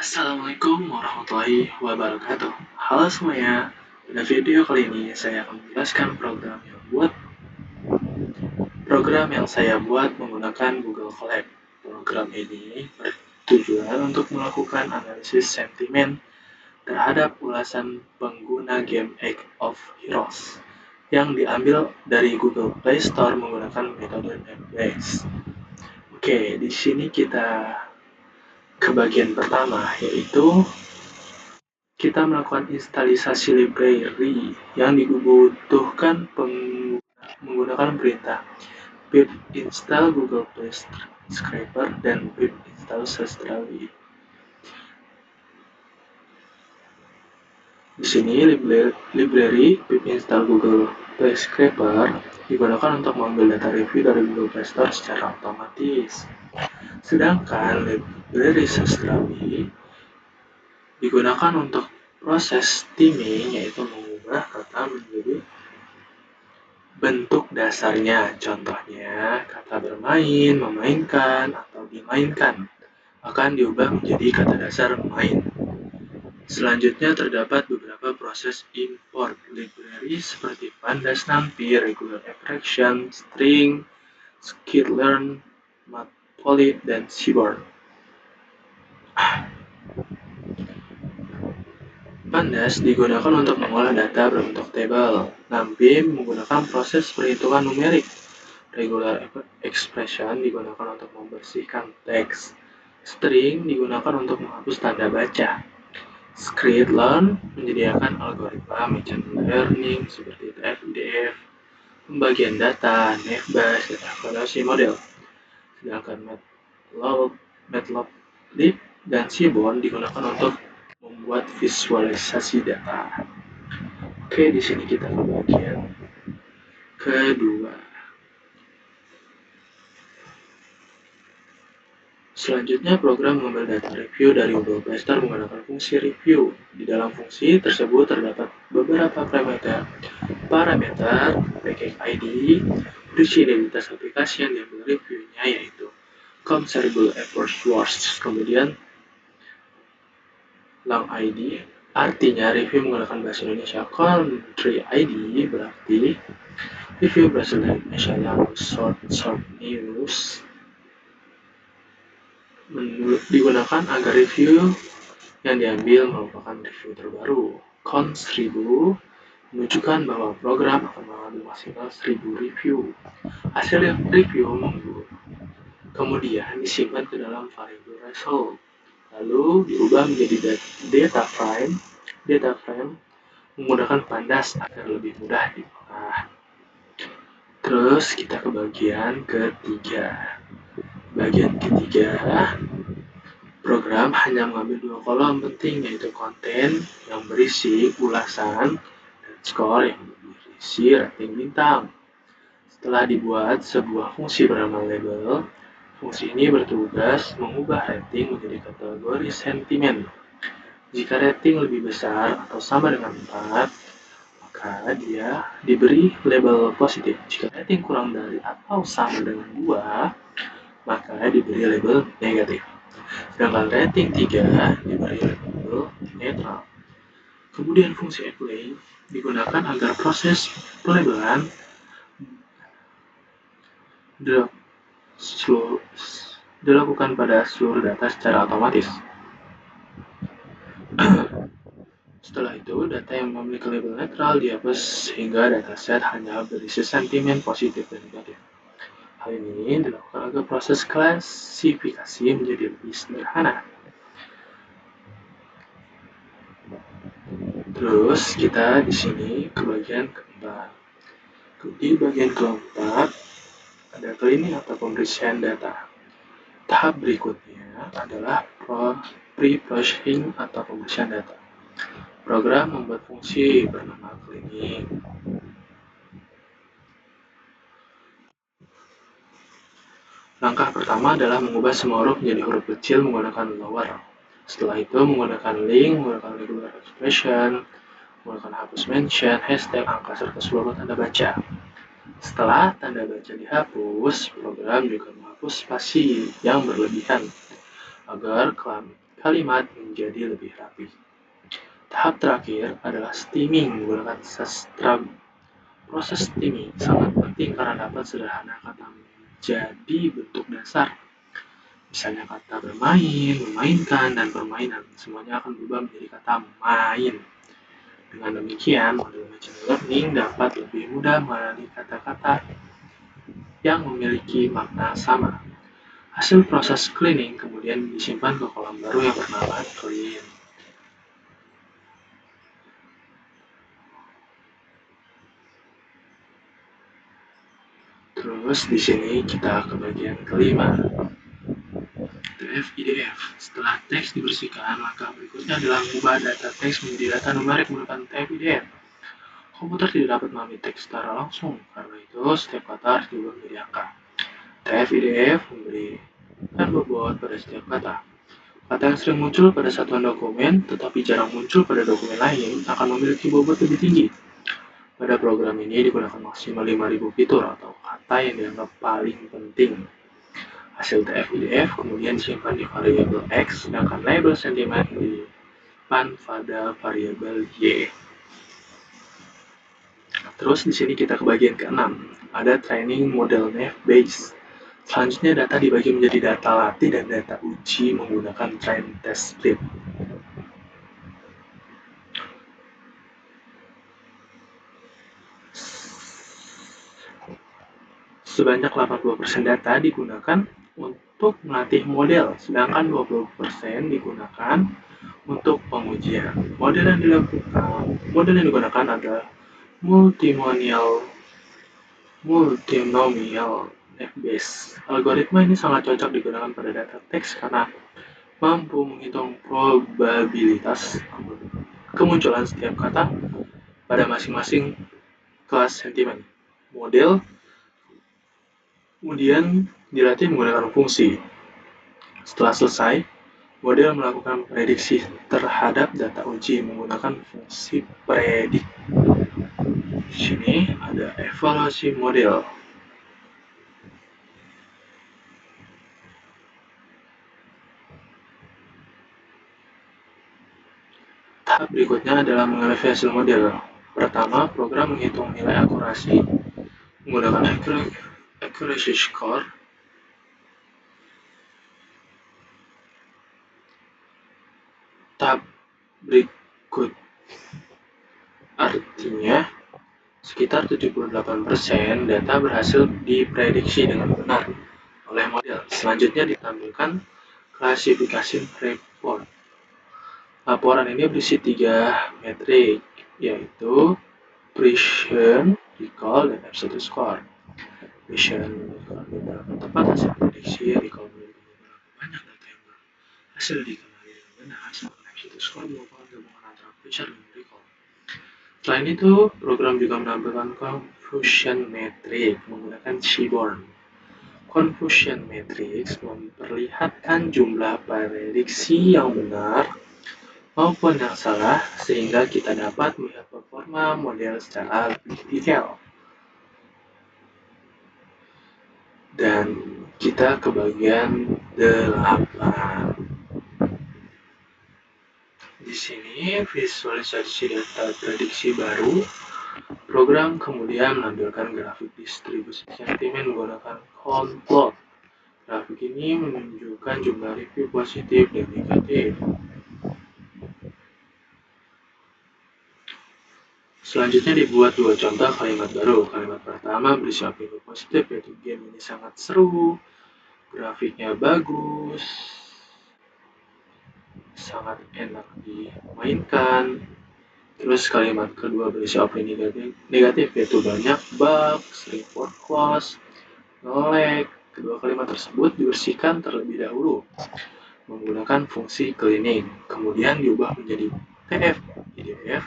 Assalamualaikum warahmatullahi wabarakatuh. Halo semuanya, pada video kali ini saya akan menjelaskan program yang saya buat menggunakan Google Colab. Program ini bertujuan untuk melakukan analisis sentimen terhadap ulasan pengguna game Age of Heroes yang diambil dari Google Play Store menggunakan metode Netbase. Oke, di sini kita ke bagian pertama, yaitu kita melakukan instalisasi library yang dibutuhkan menggunakan perintah pip install Google Play Scraper dan pip install Sastrawi. Di sini library pip install Google Play Scraper digunakan untuk mengambil data review dari Google Play Store secara otomatis. Sedangkan library Sastrawi digunakan untuk proses theming, yaitu mengubah kata menjadi bentuk dasarnya. Contohnya, kata bermain, memainkan, atau dimainkan akan diubah menjadi kata dasar main. Selanjutnya terdapat beberapa proses import library seperti pandas nampi, regular attraction, string, skitlearn, matplotlib, dan seaborn. Pandas digunakan untuk mengolah data berbentuk tabel. Nampi menggunakan proses perhitungan numerik. Regular expression digunakan untuk membersihkan teks. String digunakan untuk menghapus tanda baca. Skitlearn menyediakan algoritma machine learning seperti TF-IDF, pembagian data, NavBase, dan evaluasi model. Sedangkan matplotlib dan seaborn digunakan untuk membuat visualisasi data. Oke, di sini kita ke bagian kedua. Selanjutnya, program mengambil data review dari Google Play Store menggunakan fungsi review. Di dalam fungsi tersebut terdapat beberapa parameter, package ID, berisi identitas aplikasi yang diambil reviewnya, yaitu comparable efforts words, kemudian long ID, artinya review menggunakan bahasa Indonesia. Country ID berarti review berasal dari Indonesia, yang short news digunakan agar review yang diambil merupakan review terbaru. Cons 1000 menunjukkan bahwa program akan mengambil maksimal 1000 review. Hasil review kemudian disimpan ke dalam variabel result, lalu diubah menjadi data frame menggunakan pandas agar lebih mudah diolah. Terus kita ke bagian ketiga. Bagian ketiga, program hanya mengambil dua kolom penting, yaitu konten yang berisi ulasan dan skor yang berisi rating bintang. Setelah dibuat sebuah fungsi bernama label, fungsi ini bertugas mengubah rating menjadi kategori sentimen. Jika rating lebih besar atau sama dengan 4, maka dia diberi label positif. Jika rating kurang dari atau sama dengan 2, maka diberi label negatif. Sedangkan rating 3 diberi label netral. Kemudian fungsi apply digunakan agar proses pelabelan dilakukan pada seluruh data secara otomatis. Setelah itu, data yang memiliki label netral dihapus sehingga dataset hanya berisi sentimen positif dan negatif. Hal ini dilakukan agar proses klasifikasi menjadi lebih sederhana. Terus kita di sini ke bagian keempat. Di bagian keempat ada cleaning atau pembersihan data. Tahap berikutnya adalah pre-processing atau pembersihan data. Program membuat fungsi bernama cleaning. Langkah pertama adalah mengubah semua huruf menjadi huruf kecil menggunakan lower. Setelah itu menggunakan link, menggunakan regular expression, menggunakan hapus mention, hashtag, angka, serta seluruh tanda baca. Setelah tanda baca dihapus, program juga menghapus spasi yang berlebihan agar kalimat menjadi lebih rapi. Tahap terakhir adalah stemming menggunakan sastra. Proses stemming sangat penting karena dapat sederhana kata menjadi bentuk dasar. Misalnya kata bermain, memainkan, dan permainan. Semuanya akan berubah menjadi kata main. Dengan demikian, model machine learning dapat lebih mudah mengenali kata-kata yang memiliki makna sama. Hasil proses cleaning kemudian disimpan ke kolam baru yang bernama clean. Terus di sini kita ke bagian kelima. TF-IDF. Setelah teks dibersihkan, langkah berikutnya adalah mengubah data teks menjadi data numerik menggunakan TF-IDF. Komputer tidak dapat memahami teks secara langsung, karena itu setiap kata harus diubah menjadi angka. TF-IDF memberikan bobot pada setiap kata. Kata yang sering muncul pada satuan dokumen, tetapi jarang muncul pada dokumen lain, akan memiliki bobot lebih tinggi. Pada program ini digunakan maksimal 5.000 fitur atau kata yang dianggap paling penting. Hasil TF-IDF kemudian disimpan di variabel X, sedangkan label sentimen disimpan pada variabel Y. Terus di sini kita ke bagian ke-6, ada training model Naive-Bayes. Selanjutnya data dibagi menjadi data latih dan data uji menggunakan train test split. Sebanyak 80% data digunakan untuk melatih model, sedangkan 20% digunakan untuk pengujian. Model yang digunakan adalah multinomial Naive-Bayes. Algoritma ini sangat cocok digunakan pada data teks karena mampu menghitung probabilitas kemunculan setiap kata pada masing-masing kelas sentimen. Model kemudian dilatih menggunakan fungsi. Setelah selesai, model melakukan prediksi terhadap data uji menggunakan fungsi predik. Di sini ada evaluasi model. Tahap berikutnya adalah mengevaluasi model. Pertama, program menghitung nilai akurasi menggunakan accuracy score. Tahap berikut artinya sekitar 78% data berhasil diprediksi dengan benar oleh model. Selanjutnya ditampilkan klasifikasi report. Laporan ini berisi 3 metrik, yaitu precision, recall, dan absolute score. Precision berapa tepat hasil prediksi, recall berapa banyak data yang berhasil dikenali dengan benar, sedangkan absolute score merupakan gabungan antara precision dan recall. Selain itu, program juga menampilkan confusion matrix menggunakan Seaborn. Confusion matrix memperlihatkan jumlah prediksi yang benar maupun yang salah, sehingga kita dapat melihat performa model secara lebih detail. Dan kita ke bagian 8. Di sini visualisasi data prediksi baru. Program kemudian menampilkan grafik distribusi sentimen menggunakan count plot. Grafik ini menunjukkan jumlah review positif dan negatif. Selanjutnya dibuat 2 contoh kalimat baru. Kalimat pertama berisi opini positif, yaitu game ini sangat seru, grafiknya bagus, sangat enak dimainkan. Terus kalimat kedua berisi opini negatif, yaitu banyak bug, sering port close, nge-lag. Kedua kalimat tersebut dibersihkan terlebih dahulu menggunakan fungsi cleaning, kemudian diubah menjadi TF-IDF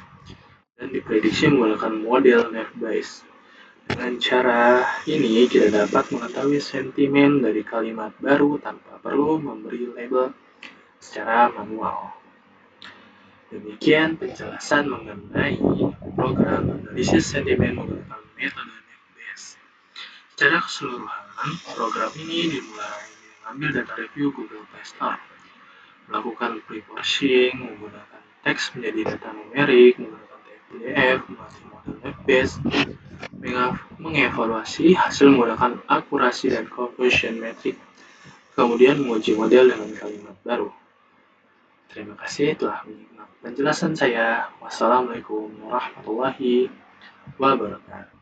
dan diprediksi menggunakan model Naive-Bayes. Dengan cara ini, kita dapat mengetahui sentimen dari kalimat baru tanpa perlu memberi label secara manual. Demikian penjelasan mengenai program analisis sentimen menggunakan metode Naive-Bayes. Secara keseluruhan, program ini dimulai mengambil data review Google Play Store. melakukan pre-parsing, menggunakan teks menjadi data numerik, menggunakan PDF, mengatur model web-based, mengevaluasi hasil menggunakan akurasi dan conversion metric, kemudian menguji model dengan kalimat baru. Terima kasih telah menyimak penjelasan saya. Wassalamualaikum warahmatullahi wabarakatuh.